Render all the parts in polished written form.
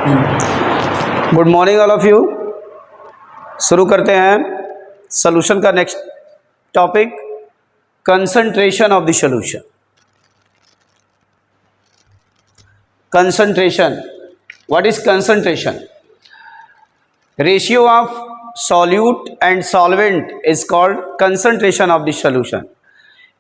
Good morning all of you. शुरू करते हैं सोल्यूशन का next topic, concentration of the solution. Concentration, what is concentration? Ratio of solute and solvent is called concentration of the solution.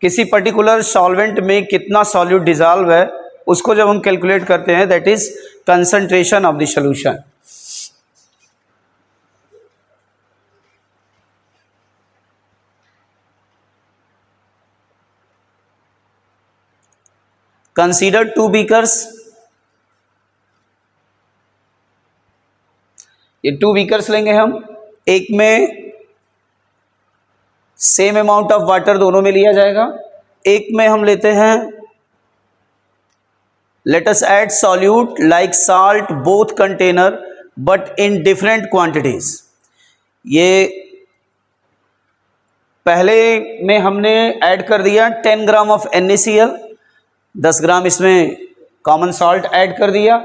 किसी particular solvent में कितना solute dissolve है उसको जब हम कैलकुलेट करते हैं, that is concentration of the solution. Consider two beakers. ये टू बीकर्स लेंगे हम, एक में सेम अमाउंट ऑफ वाटर दोनों में लिया जाएगा, एक में हम लेते हैं let us add solute like salt both container but in different quantities. ये पहले में हमने ऐड कर दिया 10 ग्राम ऑफ NaCl, 10 ग्राम इसमें कॉमन सॉल्ट ऐड कर दिया,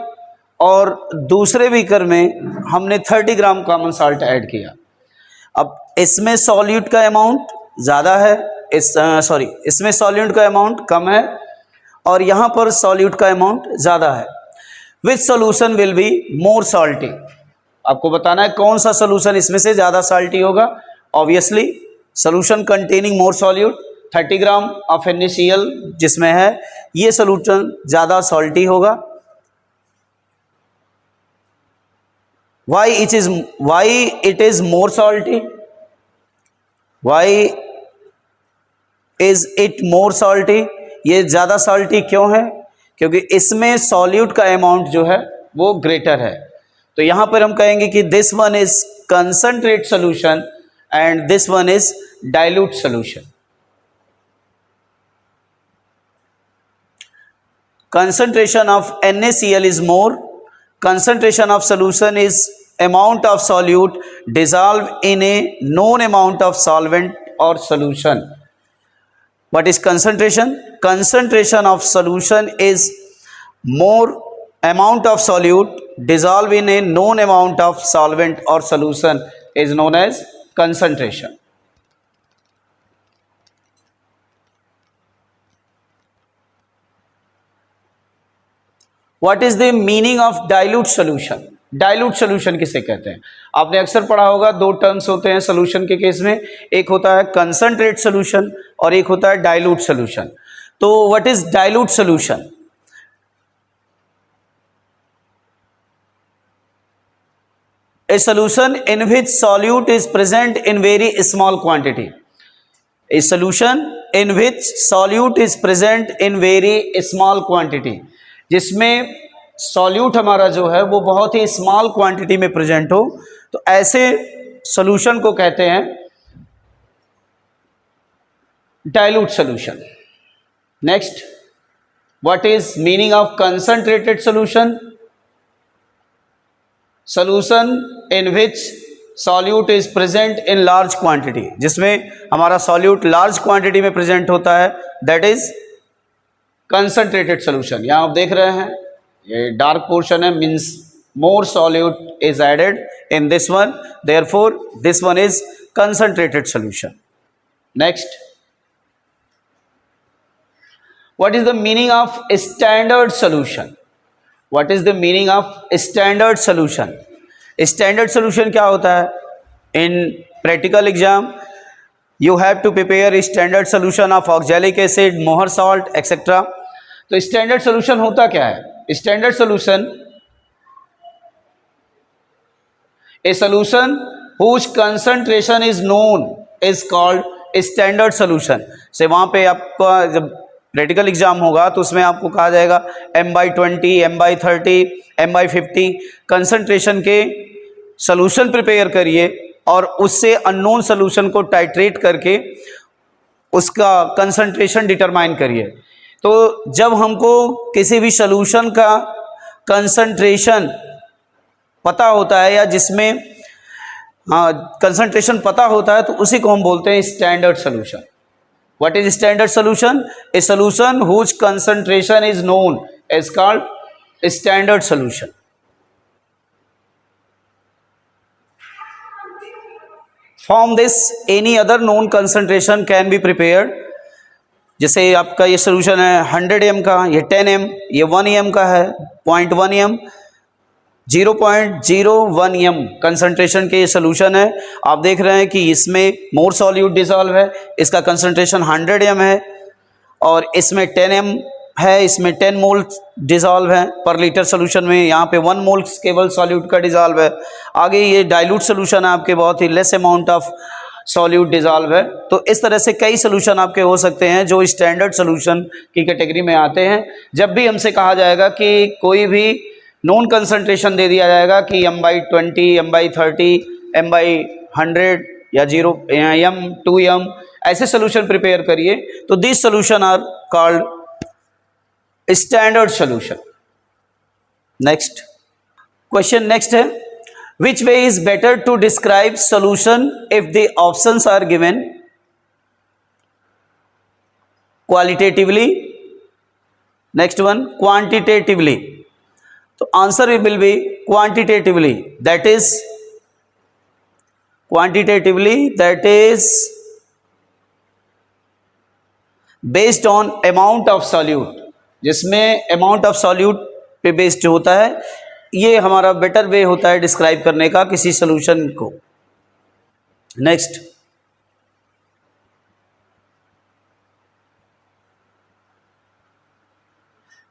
और दूसरे बीकर में हमने 30 ग्राम कॉमन सॉल्ट ऐड किया। अब इसमें सॉल्यूट का अमाउंट ज़्यादा है, इसमें सॉल्यूट का अमाउंट कम है और यहाँ पर सॉल्यूट का अमाउंट ज़्यादा है। Which solution will be more salty? आपको बताना है कौन सा सोल्यूशन इसमें से ज़्यादा सॉल्टी होगा। Obviously solution containing more solute, 30 gram of NaCl जिसमें है, ये सोल्यूशन ज़्यादा सॉल्टी होगा। Why it is more salty? Why is it more salty? ये ज़्यादा सॉल्टी क्यों है? क्योंकि इसमें सॉल्यूट का अमाउंट जो है वो ग्रेटर है। तो यहाँ पर हम कहेंगे कि this one is concentrate solution and this one is dilute solution. Concentration of NaCl is more. Concentration of solution is amount of solute dissolved in a known amount of solvent or solution. What is concentration? Concentration of solution is more amount of solute dissolved in a known amount of solvent or solution is known as concentration. What is the meaning of dilute solution? Dilute solution किसे कहते हैं? आपने अक्सर पढ़ा होगा, दो terms होते हैं सोल्यूशन के केस में, एक होता है कंसंट्रेट सोल्यूशन और एक होता है डाइल्यूट सोल्यूशन। तो what is dilute solution? A solution in which solute is present in very small quantity. A solution in which solute is present in very small quantity, जिसमें सॉल्यूट हमारा जो है वो बहुत ही स्मॉल क्वांटिटी में present हो, तो ऐसे सॉल्यूशन को कहते हैं dilute solution. Next, what is meaning of concentrated solution? Solution in which solute is present in large quantity, जिसमें हमारा सॉल्यूट लार्ज क्वांटिटी में प्रेजेंट होता है, दैट इज कंसंट्रेटेड सॉल्यूशन। यहाँ आप देख रहे हैं ये डार्क पोर्शन है, means more solute is added in this one, therefore this one is concentrated solution. Next, what is the meaning of standard solution? What is the meaning of standard solution? Standard solution क्या होता है? In practical exam you have to prepare standard solution of oxalic acid, Mohr salt etcetera. तो standard solution होता क्या है? Standard solution, a solution whose concentration is known is called standard solution. से वहां पे आपका जब प्रैक्टिकल एग्जाम होगा तो उसमें आपको कहा जाएगा M/20, M/30, M/50 कंसंट्रेशन के सॉल्यूशन प्रिपेयर करिए और उससे अननोन सॉल्यूशन को टाइट्रेट करके उसका कंसंट्रेशन डिटरमाइन करिए। तो जब हमको किसी भी सॉल्यूशन का कंसंट्रेशन पता होता है या जिसमें कंसंट्रेशन पता होता है तो उसी को हम बोलते हैं standard solution. What is standard solution? A solution whose concentration is known is called standard solution. From this any other known concentration can be prepared. जैसे आपका ये सोल्यूशन है 100 एम का, ये 10 एम, ये 1 एम का है, 0.1 एम, 0.01 एम कंसंट्रेशन के ये सोल्यूशन है। आप देख रहे हैं कि इसमें मोर सॉल्यूट डिसॉल्व है, इसका कंसंट्रेशन 100 एम है, और इसमें 10 एम है, इसमें 10 मोल डिसॉल्व है पर लीटर सोल्यूशन में, यहाँ पे 1 मोल केवल सॉल्यूट का डिसॉल्व है। आगे ये डाइल्यूट सोल्यूशन है आपके, बहुत ही less amount of solute dissolve है। तो इस तरह से कई सोल्यूशन आपके हो सकते हैं जो स्टैंडर्ड सोल्यूशन की कैटेगरी में आते हैं। जब भी हमसे कहा जाएगा कि कोई भी नॉन कंसंट्रेशन दे दिया जाएगा कि m/20, m/30, m/100 या 0 m 2 m ऐसे सोल्यूशन प्रिपेयर करिए, तो this solution are called standard solution. Next question next है, which way is better to describe solution if the options are given qualitatively, next one quantitatively? तो answer will be quantitatively, that is based on amount of solute, जिसमें amount of solute पे based होता है। ये हमारा better way होता है describe करने का किसी सोल्यूशन को। Next,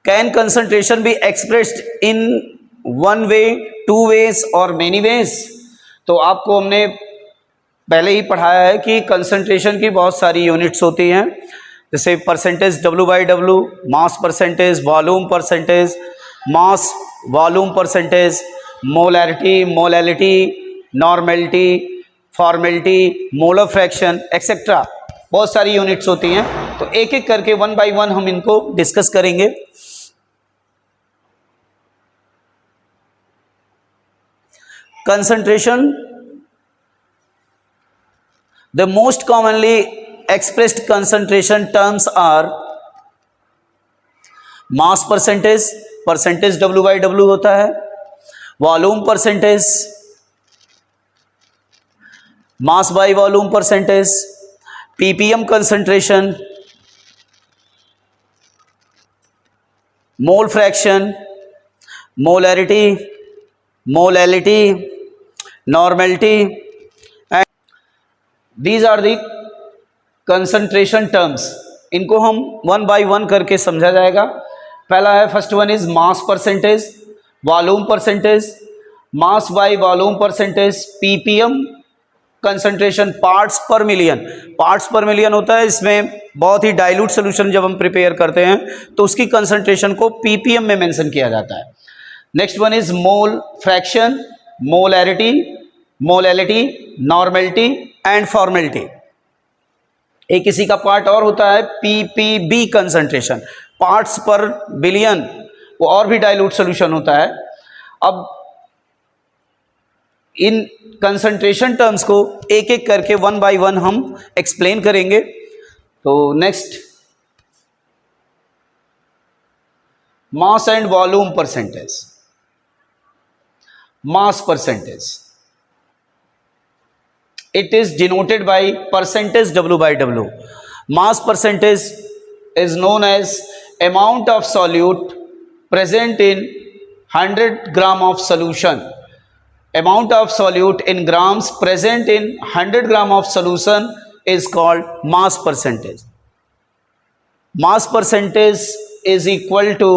can concentration be expressed in 1 way, 2 ways और मेनी वेज? तो आपको हमने पहले ही पढ़ाया है कि कंसंट्रेशन की बहुत सारी यूनिट्स होती हैं, जैसे percentage W/W, mass percentage, volume percentage, mass volume percentage, molarity, molality, normality, formality, molar fraction etcetera, बहुत सारी यूनिट्स होती हैं। तो एक एक करके 1 बाय 1 हम इनको डिस्कस करेंगे। Concentration, the most commonly expressed concentration terms are mass percentage, percentage W/W होता है, volume percentage, mass by volume percentage, ppm concentration, mole fraction, molarity, molality, normality, and these are the concentration terms. इनको हम 1 bye 1 करके समझा जाएगा। पहला है, first one is mass percentage, volume percentage, mass by volume percentage, ppm concentration, parts पर million. Parts पर million होता है, इसमें बहुत ही डाइल्यूट सोल्यूशन जब हम प्रिपेयर करते हैं तो उसकी कंसंट्रेशन को ppm में मेंशन किया जाता है। Next one is mole fraction, molarity, molality, normality and formality. एक इसी का पार्ट और होता है ppb कंसंट्रेशन, पार्ट्स पर बिलियन, वो और भी डाइल्यूट सोल्यूशन होता है। अब इन कंसंट्रेशन टर्म्स को एक एक करके 1 बाय 1 हम एक्सप्लेन करेंगे। तो next, mass and volume percentage. Mass percentage, it is denoted by percentage W/W. Mass percentage is known as amount of solute present in 100 gram of solution. Amount of solute in grams present in 100 gram of solution is called mass percentage. Mass percentage is equal to,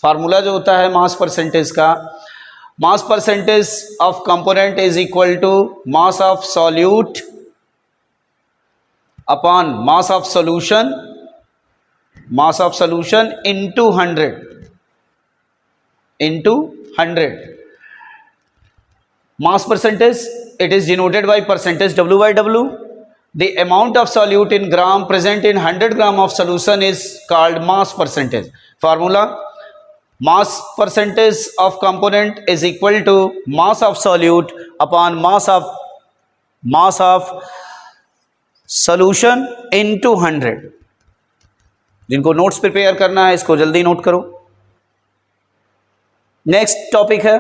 formula जो होता है mass percentage का, mass percentage of component is equal to mass of solute upon mass of solution, mass of solution into 100, into 100. Mass percentage, it is denoted by percentage W/W. The amount of solute in gram present in 100 gram of solution is called mass percentage. Formula, mass percentage of component is equal to mass of solute upon mass of solution into 100. जिनको notes prepare करना है इसको जल्दी note करो। Next topic है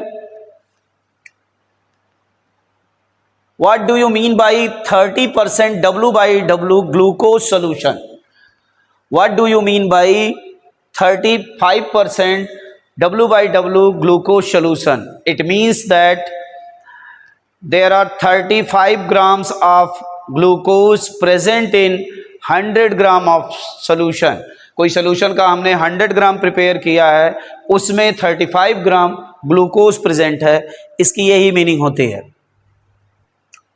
What do you mean by 30% W by W glucose solution? What do you mean by 35% W by W glucose solution? It means that there are 35 grams of glucose present in 100 gram of solution. कोई solution का हमने 100 ग्राम prepare किया है, उसमें 35 gram glucose present है. इसकी यही meaning होती है.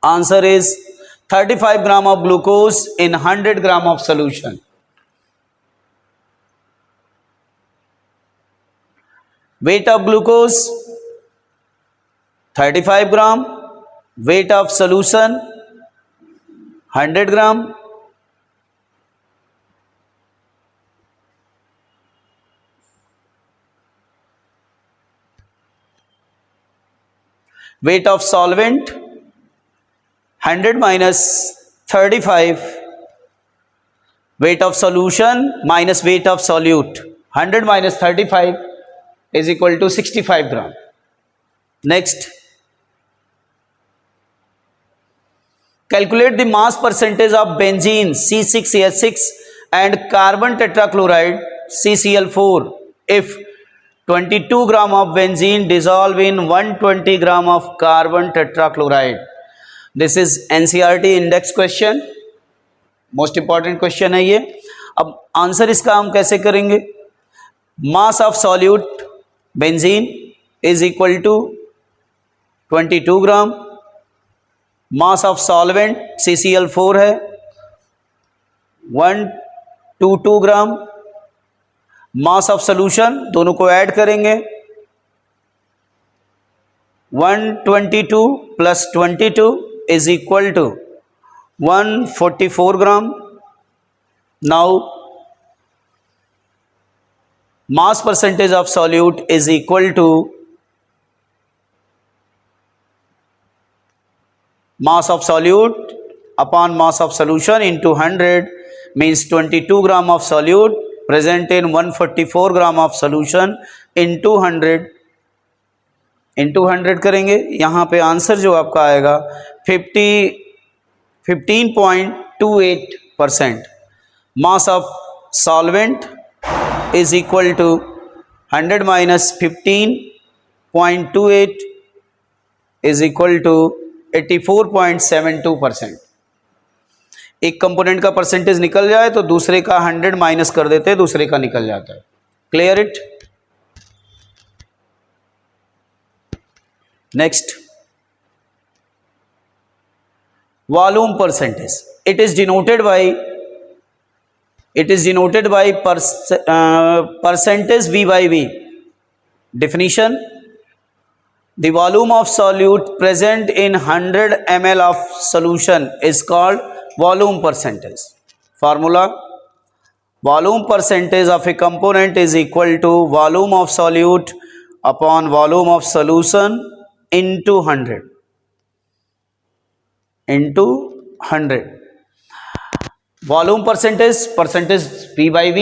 Answer is 35 gram of glucose in 100 gram of solution. Weight of glucose 35 gram, weight of solution 100 gram. Weight of solvent 100 minus 35. Weight of solution minus weight of solute. 100 minus 35 is equal to 65 gram. Next, calculate the mass percentage of benzene C6H6 and carbon tetrachloride CCl4 if 22 gram of benzene dissolve in 120 gram of carbon tetrachloride. This is NCERT index question. Most important question है ये. अब answer इसका हम कैसे करेंगे? Mass of solute benzene is equal to 22 gram. Mass of solvent CCl4 है 122 ग्राम. Mass of solution दोनों को ऐड करेंगे 122 plus 22 is equal to 144 gram. Now mass percentage of solute is equal to mass of solute upon mass of solution into 100 means 22 gram of solute present in 144 gram of solution into 100 करेंगे. यहाँ पे answer जो आपका आएगा 15.28%. mass of solvent is equal to 100 minus 15.28 is equal to 84.72%. एक component का percentage निकल जाए तो दूसरे का 100 माइनस कर देते हैं, दूसरे का निकल जाता है. Clear it? Next, volume percentage. It is denoted by percentage V by V. Definition: the volume of solute present in 100 ml of solution is called volume percentage. Formula: volume percentage of a component is equal to volume of solute upon volume of solution into 100. Volume percentage V by V.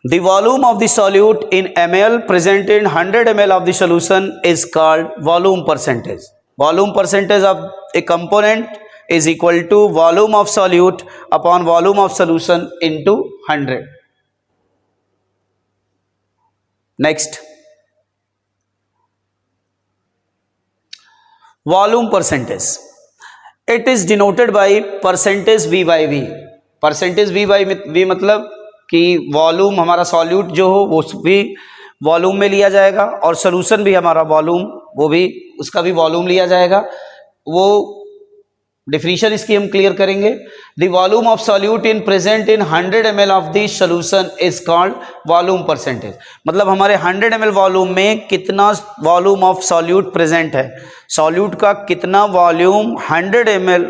The volume of the solute in ml present in 100 ml of the solution is called volume percentage. Volume percentage of a component is equal to volume of solute upon volume of solution into 100. Next, volume percentage. It is denoted by percentage V by V. percentage V by V मतलब कि volume हमारा solute जो हो वो भी volume में लिया जाएगा और सोल्यूशन भी हमारा वॉल्यूम, वो भी उसका भी वॉल्यूम लिया जाएगा. वो डेफिनेशन इसकी हम क्लियर करेंगे. The volume of solute in present in 100 ml of the solution is called volume percentage. मतलब हमारे 100 ml वॉल्यूम में कितना वॉल्यूम ऑफ सॉल्यूट प्रेजेंट है, सॉल्यूट का कितना वॉल्यूम 100 ml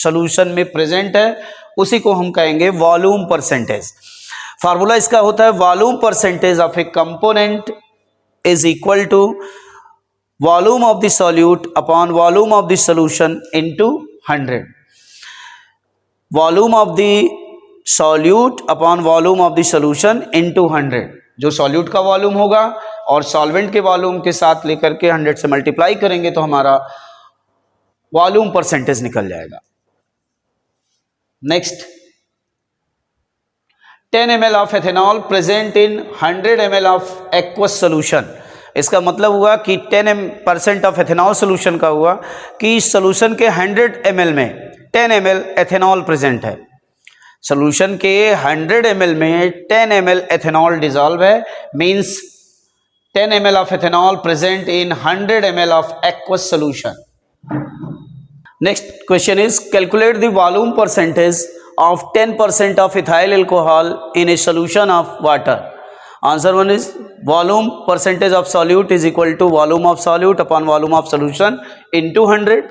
सोल्यूशन में प्रेजेंट है, उसी को हम कहेंगे वॉल्यूम परसेंटेज. फार्मूला इसका होता है volume percentage of a component is equal to volume of the solute upon volume of the solution into 100. Volume of the solute upon volume of the solution into 100. जो solute का volume होगा और solvent के volume के साथ लेकर के 100 से मल्टीप्लाई करेंगे तो हमारा वॉल्यूम परसेंटेज निकल जाएगा। Next, 10 ml of ethanol present in 100 ml of aqueous solution. इसका मतलब हुआ कि 10% ऑफ एथेनॉल सोल्यूशन का हुआ कि सोल्यूशन के 100 ml में 10 ml एथेनॉल प्रेजेंट है। सोल्यूशन के 100 ml में 10 ml एथेनॉल डिजॉल्व है, means 10 ml of ethanol present in 100 ml of aqueous solution. Next question is, calculate the volume percentage of 10% of ethyl alcohol in a solution of water. Answer 1 is volume percentage of solute is equal to volume of solute upon volume of solution into 100.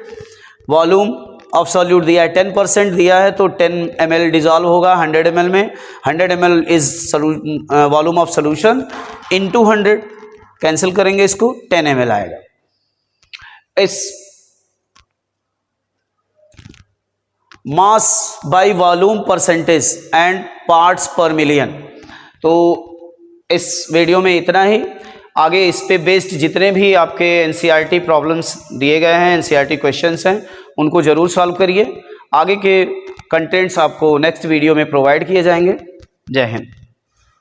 Volume of solute दिया है 10% दिया है तो 10 ml dissolve होगा 100 ml में। 100 ml is volume of solution into 100, cancel करेंगे इसको 10 ml आएगा। इस मास by volume percentage and parts पर मिलियन। तो इस वीडियो में इतना ही। आगे इस पे बेस्ड जितने भी आपके एनसीईआरटी प्रॉब्लम्स दिए गए हैं, एनसीईआरटी क्वेश्चंस हैं, उनको ज़रूर सॉल्व करिए। आगे के कंटेंट्स आपको नेक्स्ट वीडियो में प्रोवाइड किए जाएंगे। जय हिंद।